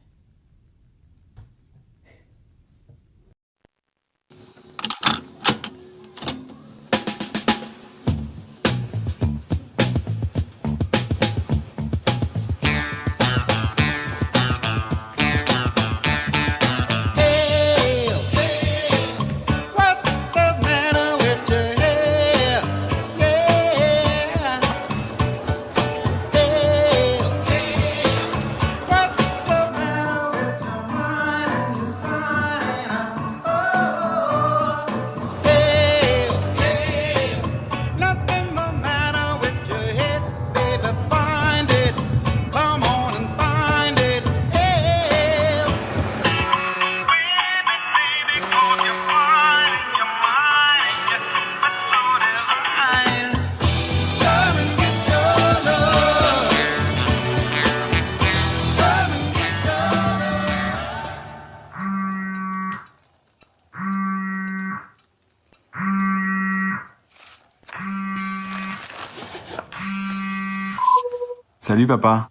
Salut papa.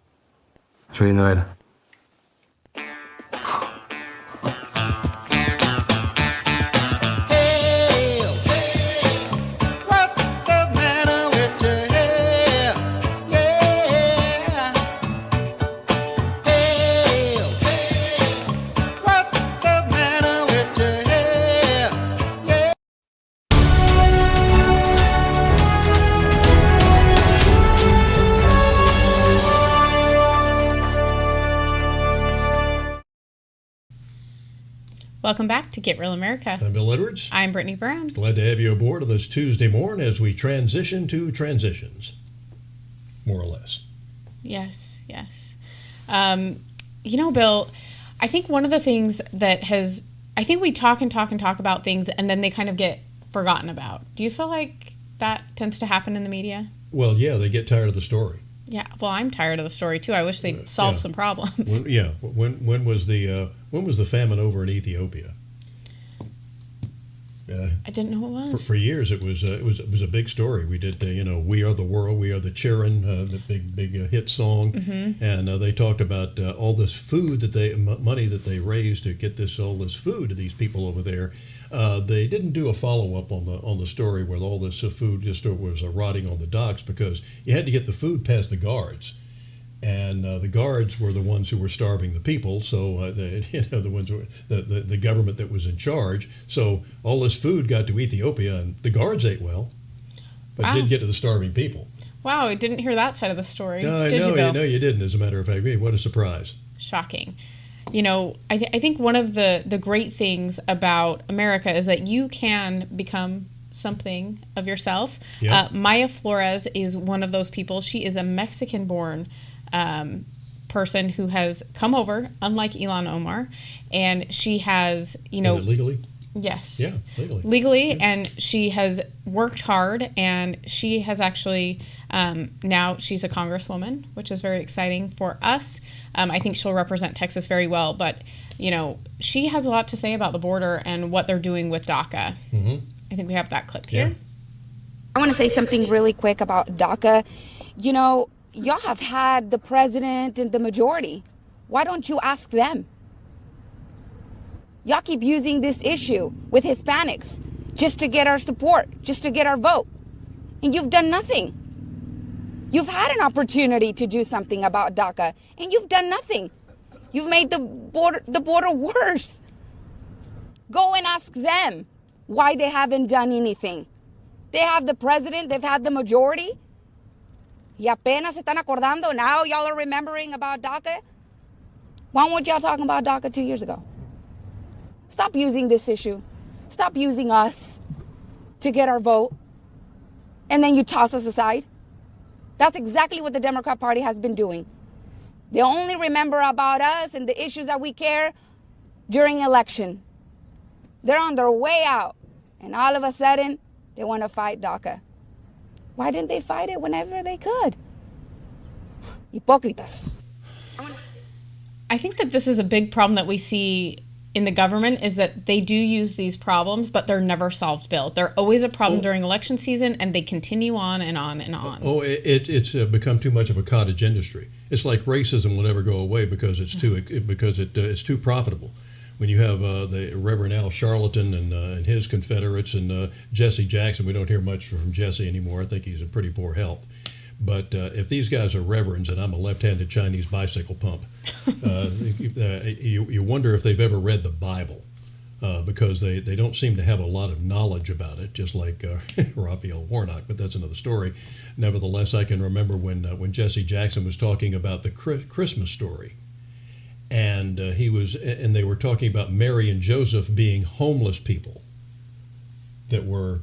Joyeux Noël. Welcome back to Get Real America. I'm Bill Edwards. I'm Brittany Brown. Glad to have you aboard on this Tuesday morning as we transition to transitions, more or less. Yes, yes. Bill, I think one of the things that I think we talk about things and then they kind of get forgotten about. Do you feel like that tends to happen in the media? Well, yeah, they get tired of the story. Yeah, well, I'm tired of the story too. I wish they'd solve some problems. When was the famine over in Ethiopia? I didn't know it was. For years, it was a big story. We did, "We Are the World, We Are the Children," the big hit song, and they talked about all this food money that they raised to get all this food to these people over there. They didn't do a follow-up on the story where all this food just was rotting on the docks because you had to get the food past the guards, and the guards were the ones who were starving the people. So the ones the government that was in charge. So all this food got to Ethiopia, and the guards ate well, but didn't get to the starving people. Wow, I didn't hear that side of the story. No, you didn't. As a matter of fact, what a surprise! Shocking. I think one of the great things about America is that you can become something of yourself. Yeah. Maya Flores is one of those people. She is a Mexican-born person who has come over, unlike Ilhan Omar, and she has, legally. Yes. Yeah, legally. Legally, yeah. And she has worked hard, and she has actually, now she's a congresswoman, which is very exciting for us. I think she'll represent Texas very well, but, she has a lot to say about the border and what they're doing with DACA. Mm-hmm. I think we have that clip here. I want to say something really quick about DACA. Y'all have had the president and the majority. Why don't you ask them? Y'all keep using this issue with Hispanics just to get our support, just to get our vote. And you've done nothing. You've had an opportunity to do something about DACA, and you've done nothing. You've made the border worse. Go and ask them why they haven't done anything. They have the president, they've had the majority. Y apenas se están acordando, now y'all are remembering about DACA? Why weren't y'all talking about DACA 2 years ago? Stop using this issue. Stop using us to get our vote. And then you toss us aside. That's exactly what the Democrat Party has been doing. They only remember about us and the issues that we care during election. They're on their way out. And all of a sudden, they want to fight DACA. Why didn't they fight it whenever they could? Hipócritas. I think that this is a big problem that we see in the government is that they do use these problems, but they're never solved, Bill. They're always a problem during election season, and they continue on and on and on. It's become too much of a cottage industry. It's like racism will never go away because it's too profitable. When you have the Reverend Al Sharpton and his Confederates and Jesse Jackson, we don't hear much from Jesse anymore. I think he's in pretty poor health. But if these guys are reverends and I'm a left-handed Chinese bicycle pump, you wonder if they've ever read the Bible because they don't seem to have a lot of knowledge about it, just like Raphael Warnock, but that's another story. Nevertheless, I can remember when Jesse Jackson was talking about the Christmas story, and they were talking about Mary and Joseph being homeless people that were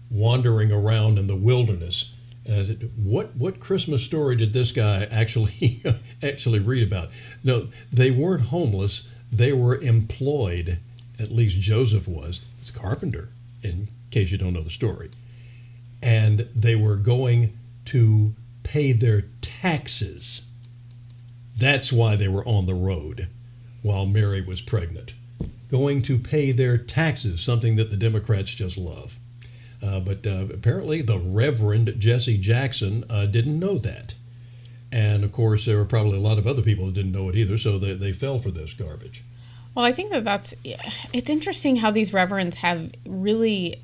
wandering around in the wilderness. And I said, what Christmas story did this guy actually read about? No, they weren't homeless. They were employed. At least Joseph was. He's a carpenter, in case you don't know the story. And they were going to pay their taxes. That's why they were on the road while Mary was pregnant. Going to pay their taxes, something that the Democrats just love. But apparently the Reverend Jesse Jackson didn't know that. And, of course, there were probably a lot of other people who didn't know it either, so they fell for this garbage. Well, I think it's interesting how these reverends have really,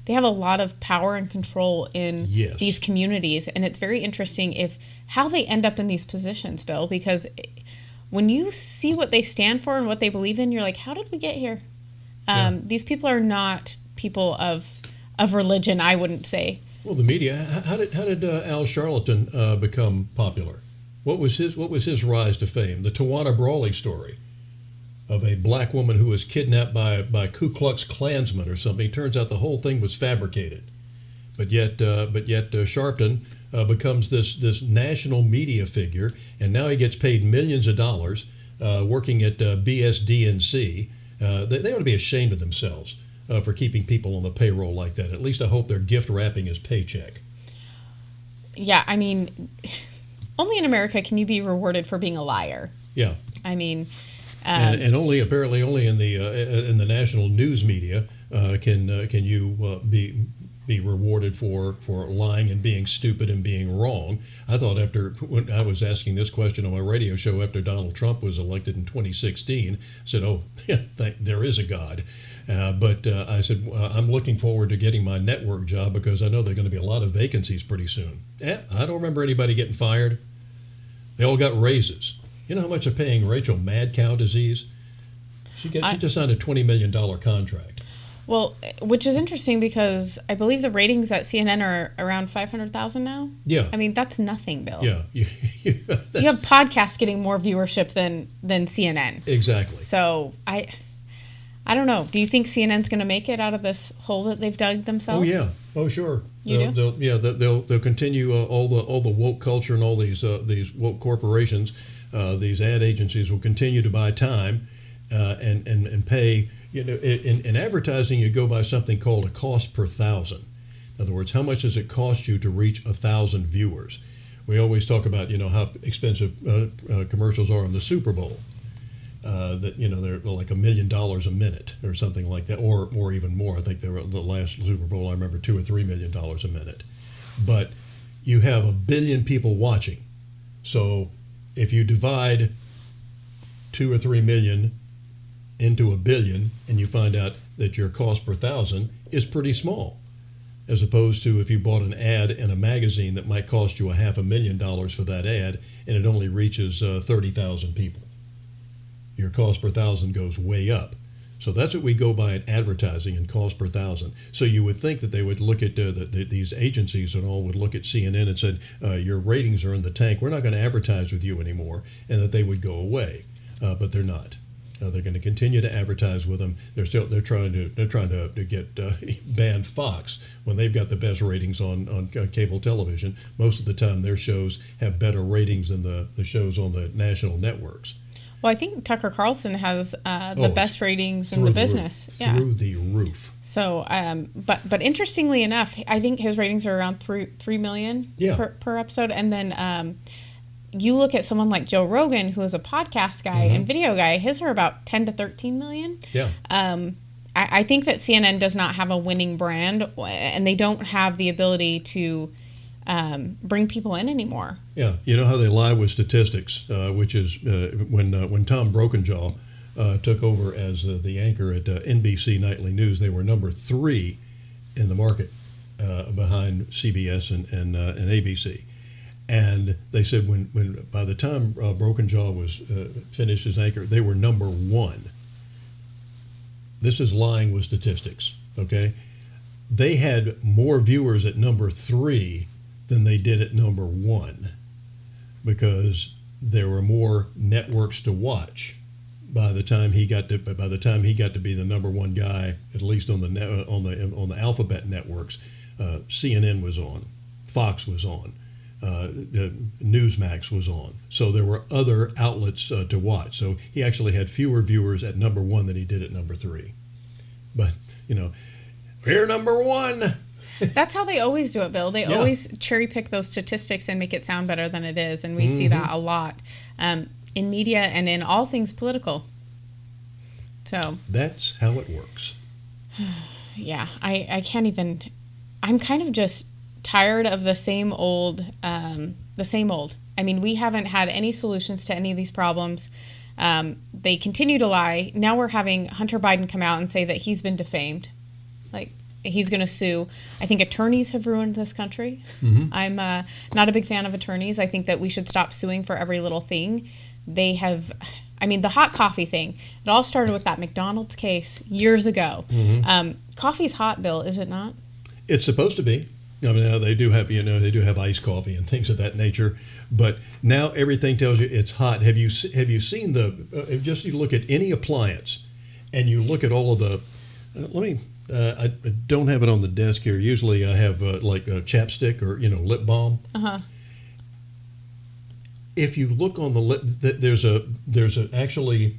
they have a lot of power and control in these communities. And it's very interesting how they end up in these positions, Bill, because when you see what they stand for and what they believe in, you're like, how did we get here? These people are not people of religion, I wouldn't say. Well, the media. How did Al Sharpton become popular? What was his rise to fame? The Tawana Brawley story of a black woman who was kidnapped by Ku Klux Klansmen or something. It turns out the whole thing was fabricated, but yet Sharpton becomes this national media figure, and now he gets paid millions of dollars working at BSDNC. They ought to be ashamed of themselves. For keeping people on the payroll like that. At least I hope they're gift wrapping his paycheck. Yeah, I mean, only in America can you be rewarded for being a liar. Yeah. I mean, and apparently only in the national news media can you be rewarded for lying and being stupid and being wrong. I thought when I was asking this question on my radio show after Donald Trump was elected in 2016, I said, "Oh, there is a God." But I said, I'm looking forward to getting my network job because I know there are going to be a lot of vacancies pretty soon. I don't remember anybody getting fired. They all got raises. You know how much they're paying Rachel mad cow disease? She just signed a $20 million contract. Well, which is interesting because I believe the ratings at CNN are around 500,000 now. Yeah. I mean, that's nothing, Bill. Yeah. You have podcasts getting more viewership than CNN. Exactly. So I don't know. Do you think CNN's going to make it out of this hole that they've dug themselves? Oh yeah. Oh sure. They'll continue all the woke culture and all these woke corporations. These ad agencies will continue to buy time and pay. You know, in advertising, you go by something called a cost per thousand. In other words, how much does it cost you to reach 1,000 viewers? We always talk about how expensive commercials are in the Super Bowl. That they're like $1 million a minute or something like that, or even more. I think they were the last Super Bowl. I remember $2 or $3 million a minute. But you have 1 billion people watching, so if you divide 2 or 3 million into 1 billion, and you find out that your cost per thousand is pretty small, as opposed to if you bought an ad in a magazine that might cost you $500,000 for that ad, and it only reaches 30,000 people. Your cost per thousand goes way up. So that's what we go by in advertising and cost per thousand. So you would think that they would look at these agencies and all would look at CNN and said, your ratings are in the tank. We're not going to advertise with you anymore, and that they would go away. But they're not. They're going to continue to advertise with them. They're trying to get ban Fox when they've got the best ratings on cable television. Most of the time, their shows have better ratings than the shows on the national networks. Well, I think Tucker Carlson has the best ratings in the business. Through the roof. So, but interestingly enough, I think his ratings are around 3 million per episode, and then you look at someone like Joe Rogan, who is a podcast guy and video guy, his are about 10 to 13 million. Yeah. I think that CNN does not have a winning brand, and they don't have the ability to bring people in anymore. Yeah, you know how they lie with statistics, which is when Tom Brokenjaw took over as the anchor at NBC Nightly News, they were number 3 in the market behind CBS and ABC. And they said when by the time Brokenjaw was finished as anchor, they were number 1. This is lying with statistics, okay? They had more viewers at number 3 than they did at number 1 because there were more networks to watch by the time he got to be the number 1 guy, at least on the alphabet networks. CNN was on, Fox was on, Newsmax was on. So there were other outlets to watch. So he actually had fewer viewers at number 1 than he did at number 3. But, we're number 1. That's how they always do it, Bill. They always cherry pick those statistics and make it sound better than it is. And we see that a lot in media and in all things political. So that's how it works. Yeah, I can't even. I'm kind of just tired of the same old. I mean, we haven't had any solutions to any of these problems. They continue to lie. Now we're having Hunter Biden come out and say that he's been defamed. Like, he's going to sue. I think attorneys have ruined this country. I'm not a big fan of attorneys. I think that we should stop suing for every little thing. They have, I mean, the hot coffee thing, it all started with that McDonald's case years ago. Coffee's hot, Bill, is it not? It's supposed to be. I mean, they do have iced coffee and things of that nature. But now everything tells you it's hot. Have you seen just you look at any appliance and you look at all of the, I don't have it on the desk here. Usually I have like a chapstick or, lip balm. If you look on the lip, there's actually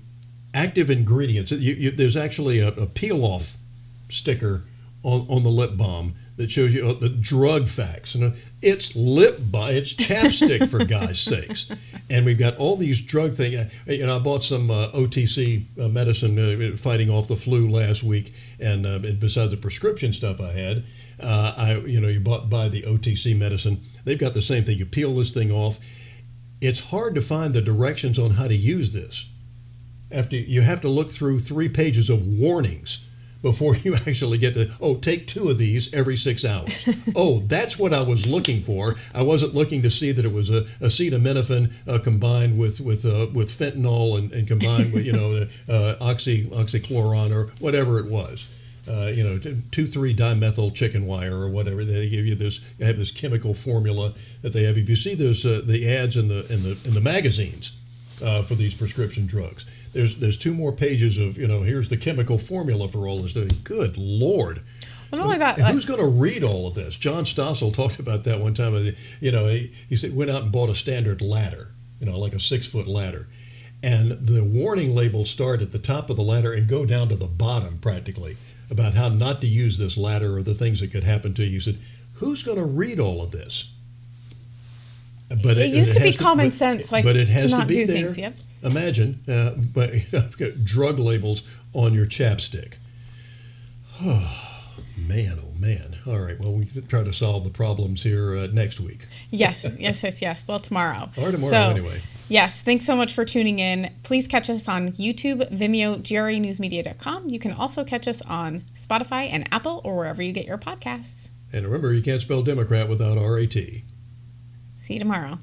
active ingredients. There's actually a peel-off sticker on the lip balm that shows you the drug facts. It's lip balm, it's chapstick for guys' sakes. And we've got all these drug things. I bought some OTC medicine fighting off the flu last week, and besides the prescription stuff I had, you buy the OTC medicine. They've got the same thing. You peel this thing off. It's hard to find the directions on how to use this. You have to look through 3 pages of warnings before you actually get to, take 2 of these every 6 hours. That's what I was looking for. I wasn't looking to see that it was acetaminophen combined with fentanyl and combined with, oxychloroquine or whatever it was. 2,3-dimethyl chicken wire or whatever. They give you this. They have this chemical formula that they have. If you see those the ads in the magazines for these prescription drugs, there's 2 more pages of here's the chemical formula for all this. Good Lord. Well, not only that, who's going to read all of this? John Stossel talked about that one time. He said went out and bought a standard ladder, like a 6-foot ladder. And the warning labels start at the top of the ladder and go down to the bottom practically about how not to use this ladder or the things that could happen to you. You said, who's going to read all of this? But it used to be common sense, but it has to not to be do there. things. Yep. Imagine, but drug labels on your chapstick. Oh, man. All right, well, we can try to solve the problems here next week. Yes. Well, tomorrow. Or tomorrow, anyway. Yes, thanks so much for tuning in. Please catch us on YouTube, Vimeo, GREnewsmedia.com. You can also catch us on Spotify and Apple or wherever you get your podcasts. And remember, you can't spell Democrat without RAT. See you tomorrow.